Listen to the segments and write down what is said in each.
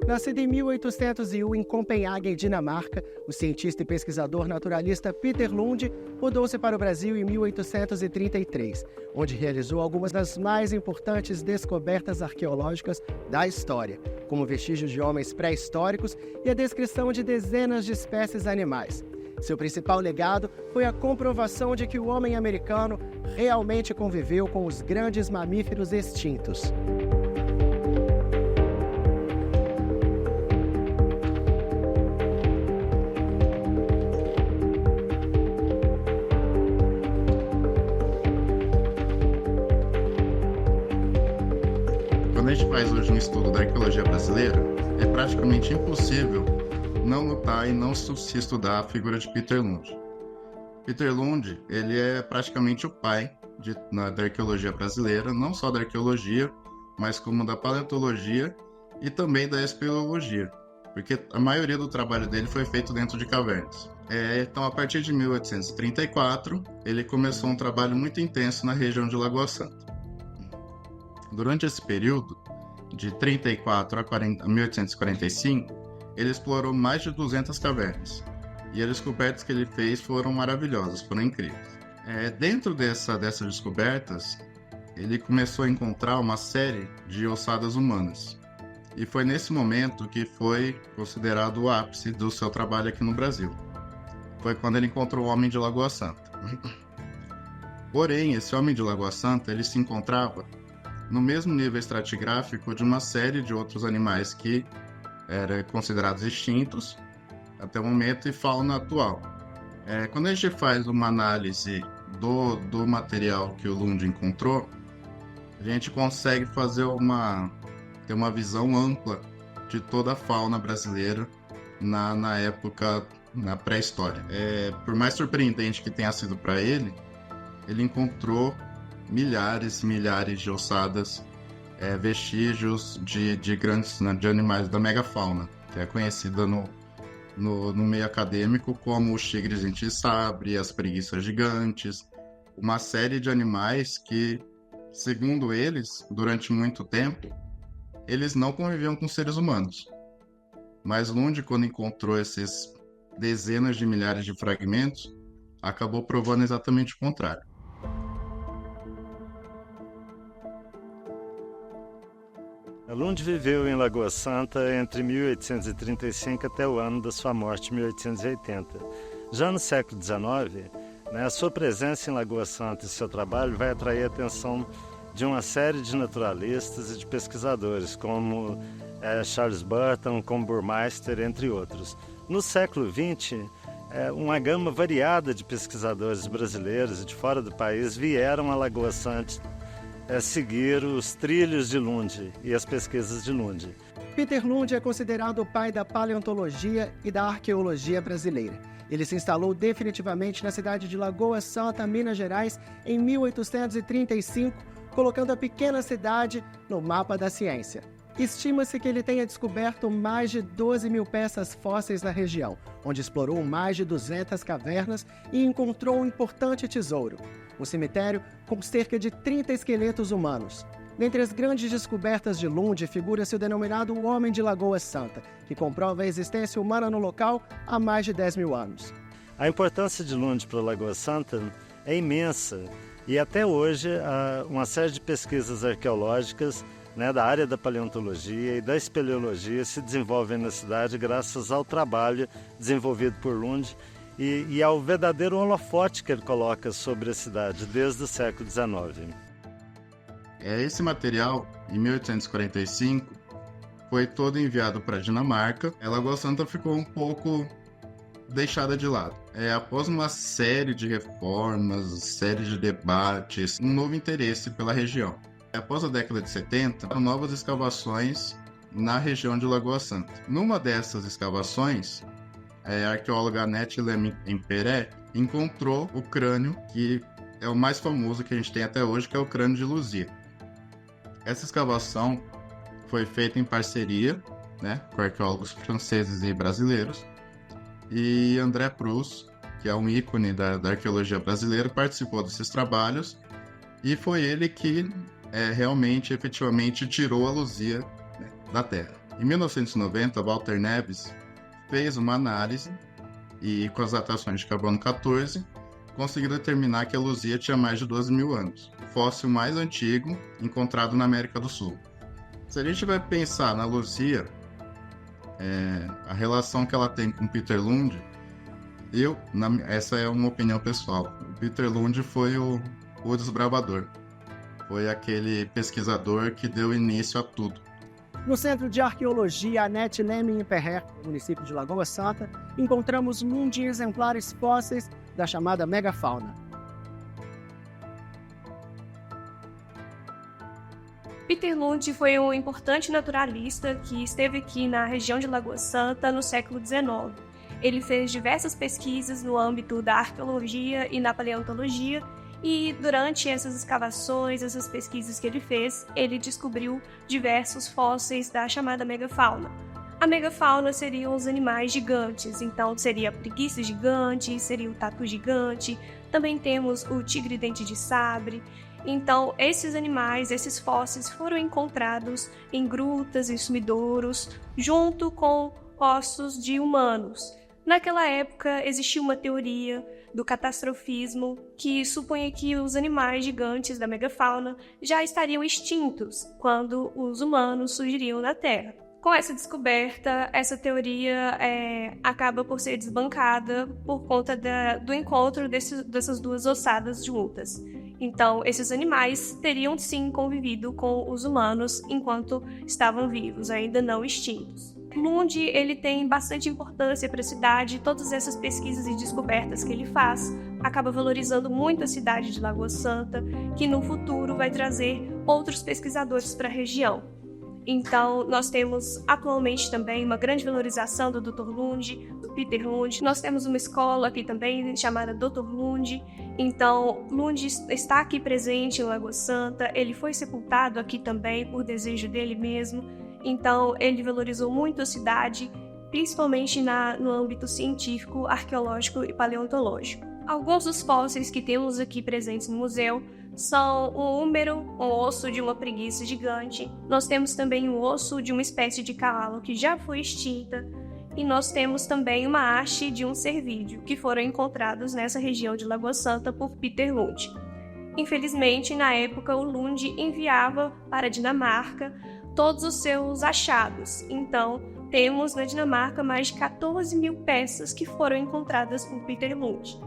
Nascido em 1801 em Copenhague, Dinamarca, o cientista e pesquisador naturalista Peter Lund mudou-se para o Brasil em 1833, onde realizou algumas das mais importantes descobertas arqueológicas da história, como vestígios de homens pré-históricos e a descrição de dezenas de espécies animais. Seu principal legado foi a comprovação de que o homem americano realmente conviveu com os grandes mamíferos extintos. Quando a gente faz hoje um estudo da arqueologia brasileira, é praticamente impossível não notar e não se estudar a figura de Peter Lund. Peter Lund, ele é praticamente o pai da arqueologia brasileira, não só da arqueologia, mas como da paleontologia e também da espeleologia, porque a maioria do trabalho dele foi feito dentro de cavernas. Então, a partir de 1834, ele começou um trabalho muito intenso na região de Lagoa Santa. Durante esse período, de 34 a 1845, ele explorou mais de 200 cavernas. E as descobertas que ele fez foram maravilhosas, foram incríveis. Dentro dessas descobertas, ele começou a encontrar uma série de ossadas humanas. E foi nesse momento que foi considerado o ápice do seu trabalho aqui no Brasil. Foi quando ele encontrou o Homem de Lagoa Santa. Porém, esse Homem de Lagoa Santa, ele se encontrava no mesmo nível estratigráfico de uma série de outros animais que eram considerados extintos até o momento e fauna atual. Quando a gente faz uma análise do material que o Lund encontrou, a gente consegue ter uma visão ampla de toda a fauna brasileira na época, na pré-história. Por mais surpreendente que tenha sido para ele encontrou milhares e milhares de ossadas, vestígios de animais da megafauna, que é conhecida no meio acadêmico como os tigres dente-de-sabre, as preguiças gigantes, uma série de animais que, segundo eles, durante muito tempo, eles não conviviam com seres humanos. Mas Lund, quando encontrou esses dezenas de milhares de fragmentos, acabou provando exatamente o contrário. Lund viveu em Lagoa Santa entre 1835 até o ano da sua morte, 1880. Já no século XIX, a sua presença em Lagoa Santa e seu trabalho vai atrair a atenção de uma série de naturalistas e de pesquisadores, como Charles Burton, como Burmeister, entre outros. No século XX, uma gama variada de pesquisadores brasileiros e de fora do país vieram a Lagoa Santa seguir os trilhos de Lund e as pesquisas de Lund. Peter Lund é considerado o pai da paleontologia e da arqueologia brasileira. Ele se instalou definitivamente na cidade de Lagoa Santa, Minas Gerais, em 1835, colocando a pequena cidade no mapa da ciência. Estima-se que ele tenha descoberto mais de 12 mil peças fósseis na região, onde explorou mais de 200 cavernas e encontrou um importante tesouro, um cemitério com cerca de 30 esqueletos humanos. Dentre as grandes descobertas de Lund figura-se o denominado Homem de Lagoa Santa, que comprova a existência humana no local há mais de 10 mil anos. A importância de Lund para a Lagoa Santa é imensa e até hoje uma série de pesquisas arqueológicas da área da paleontologia e da espeleologia se desenvolvem na cidade graças ao trabalho desenvolvido por Lund e ao verdadeiro holofote que ele coloca sobre a cidade desde o século XIX. Esse material, em 1845, foi todo enviado para a Dinamarca. A Lagoa Santa ficou um pouco deixada de lado. Após uma série de reformas, série de debates, um novo interesse pela região. Após a década de 70, novas escavações na região de Lagoa Santa. Numa dessas escavações, a arqueóloga Annette Lemperé encontrou o crânio, que é o mais famoso que a gente tem até hoje, que é o crânio de Luzia. Essa escavação foi feita em parceria com arqueólogos franceses e brasileiros, e André Proust, que é um ícone da arqueologia brasileira, participou desses trabalhos, e foi ele que realmente, efetivamente, tirou a Luzia da terra. Em 1990, Walter Neves fez uma análise e, com as datações de carbono 14, conseguiu determinar que a Luzia tinha mais de 12 mil anos, o fóssil mais antigo encontrado na América do Sul. Se a gente vai pensar na Luzia, a relação que ela tem com Peter Lund, essa é uma opinião pessoal. O Peter Lund foi o desbravador, foi aquele pesquisador que deu início a tudo. No Centro de Arqueologia Annette Leme Perret, no município de Lagoa Santa, encontramos Lund em exemplares fósseis da chamada megafauna. Peter Lund foi um importante naturalista que esteve aqui na região de Lagoa Santa no século XIX. Ele fez diversas pesquisas no âmbito da arqueologia e na paleontologia, e durante essas escavações, essas pesquisas que ele fez, ele descobriu diversos fósseis da chamada megafauna. A megafauna seriam os animais gigantes, então seria a preguiça gigante, seria o tatu gigante, também temos o tigre-dente de sabre. Então, esses animais, esses fósseis foram encontrados em grutas e sumidouros, junto com ossos de humanos. Naquela época, existia uma teoria do catastrofismo que supunha que os animais gigantes da megafauna já estariam extintos quando os humanos surgiriam na Terra. Com essa descoberta, essa teoria acaba por ser desbancada por conta do encontro dessas duas ossadas juntas. Então, esses animais teriam sim convivido com os humanos enquanto estavam vivos, ainda não extintos. Lund, ele tem bastante importância para a cidade, todas essas pesquisas e descobertas que ele faz acaba valorizando muito a cidade de Lagoa Santa, que no futuro vai trazer outros pesquisadores para a região. Então, nós temos atualmente também uma grande valorização do Dr. Lund, do Peter Lund. Nós temos uma escola aqui também chamada Dr. Lund. Então, Lund está aqui presente em Lagoa Santa, ele foi sepultado aqui também por desejo dele mesmo. Então, ele valorizou muito a cidade, principalmente no âmbito científico, arqueológico e paleontológico. Alguns dos fósseis que temos aqui presentes no museu são um húmero, um osso de uma preguiça gigante. Nós temos também um osso de uma espécie de cavalo que já foi extinta. E nós temos também uma haste de um cervídeo, que foram encontrados nessa região de Lagoa Santa por Peter Lund. Infelizmente, na época, o Lund enviava para a Dinamarca todos os seus achados. Então, temos na Dinamarca mais de 14 mil peças que foram encontradas por Peter Lund.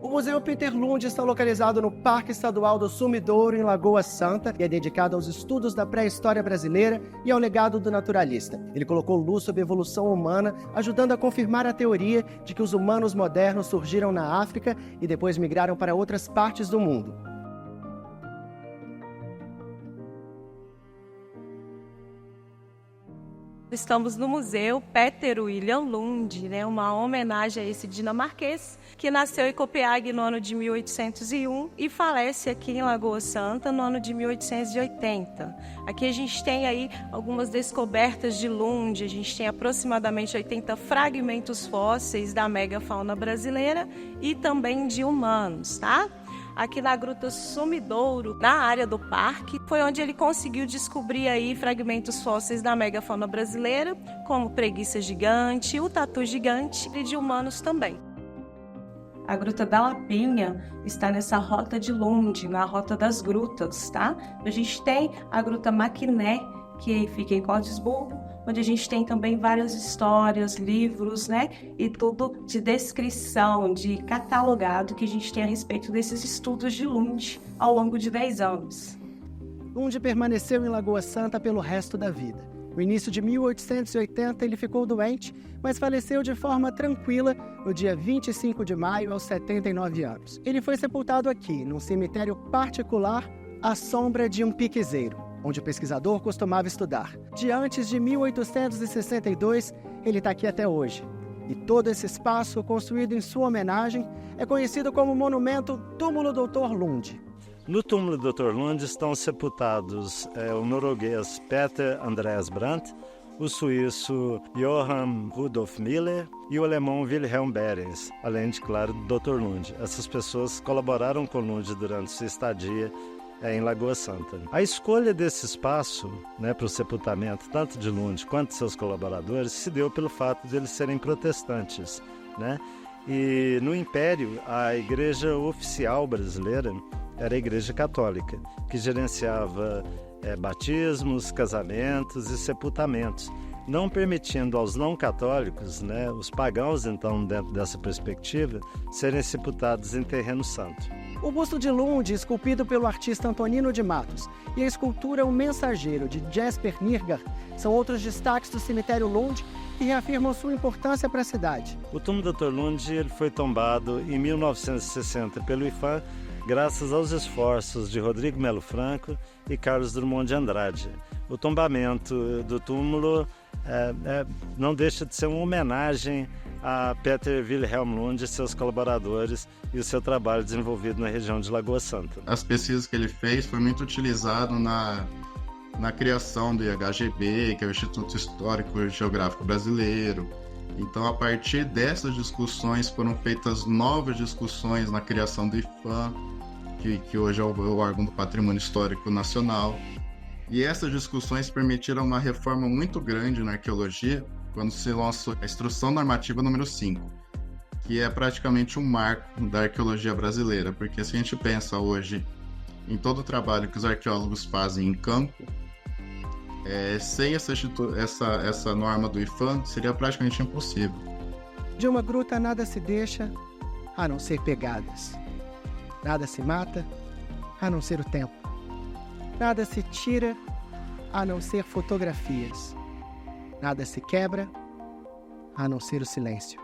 O Museu Peter Lund está localizado no Parque Estadual do Sumidouro, em Lagoa Santa, e é dedicado aos estudos da pré-história brasileira e ao legado do naturalista. Ele colocou luz sobre a evolução humana, ajudando a confirmar a teoria de que os humanos modernos surgiram na África e depois migraram para outras partes do mundo. Estamos no Museu Peter William Lund, uma homenagem a esse dinamarquês que nasceu em Copenhague no ano de 1801 e falece aqui em Lagoa Santa no ano de 1880. Aqui a gente tem aí algumas descobertas de Lund, a gente tem aproximadamente 80 fragmentos fósseis da megafauna brasileira e também de humanos, tá? Aqui na Gruta Sumidouro, na área do parque, foi onde ele conseguiu descobrir aí fragmentos fósseis da megafauna brasileira, como preguiça gigante, o tatu gigante e de humanos também. A Gruta da Lapinha está nessa rota de Lund, na rota das grutas, tá? A gente tem a Gruta Maquiné, que fica em Cordesburgo, onde a gente tem também várias histórias, livros, e tudo de descrição, de catalogado que a gente tem a respeito desses estudos de Lund ao longo de 10 anos. Lund permaneceu em Lagoa Santa pelo resto da vida. No início de 1880, ele ficou doente, mas faleceu de forma tranquila no dia 25 de maio, aos 79 anos. Ele foi sepultado aqui, num cemitério particular, à sombra de um piquezeiro, onde o pesquisador costumava estudar. De antes de 1862, ele está aqui até hoje. E todo esse espaço, construído em sua homenagem, é conhecido como monumento Túmulo Dr. Lund. No túmulo do Dr. Lund estão sepultados o norueguês Peter Andreas Brandt, o suíço Johann Rudolf Miller e o alemão Wilhelm Behrens, além de, claro, do Dr. Lund. Essas pessoas colaboraram com Lund durante sua estadia em Lagoa Santa. A escolha desse espaço, né, para o sepultamento, tanto de Lund quanto de seus colaboradores, se deu pelo fato de eles serem protestantes, né? E no Império, a igreja oficial brasileira era a Igreja Católica, que gerenciava batismos, casamentos e sepultamentos, não permitindo aos não católicos, né, os pagãos, então, dentro dessa perspectiva, serem sepultados em terreno santo. O busto de Lund, esculpido pelo artista Antonino de Matos, e a escultura O Mensageiro, de Jesper Nirgaard, são outros destaques do cemitério Lund e reafirmam sua importância para a cidade. O túmulo do Dr. Lund ele foi tombado em 1960 pelo IPHAN, graças aos esforços de Rodrigo Melo Franco e Carlos Drummond de Andrade. O tombamento do túmulo não deixa de ser uma homenagem a Peter Wilhelm Lund e seus colaboradores e o seu trabalho desenvolvido na região de Lagoa Santa. As pesquisas que ele fez foi muito utilizado na criação do IHGB, que é o Instituto Histórico e Geográfico Brasileiro. Então, a partir dessas discussões, foram feitas novas discussões na criação do IPHAN, que hoje é o órgão do Patrimônio Histórico Nacional. E essas discussões permitiram uma reforma muito grande na arqueologia, quando se lançou a Instrução Normativa número 5, que é praticamente um marco da arqueologia brasileira, porque se a gente pensa hoje em todo o trabalho que os arqueólogos fazem em campo, sem essa norma do IPHAN, seria praticamente impossível. De uma gruta nada se deixa, a não ser pegadas. Nada se mata, a não ser o tempo. Nada se tira, a não ser fotografias. Nada se quebra, a não ser o silêncio.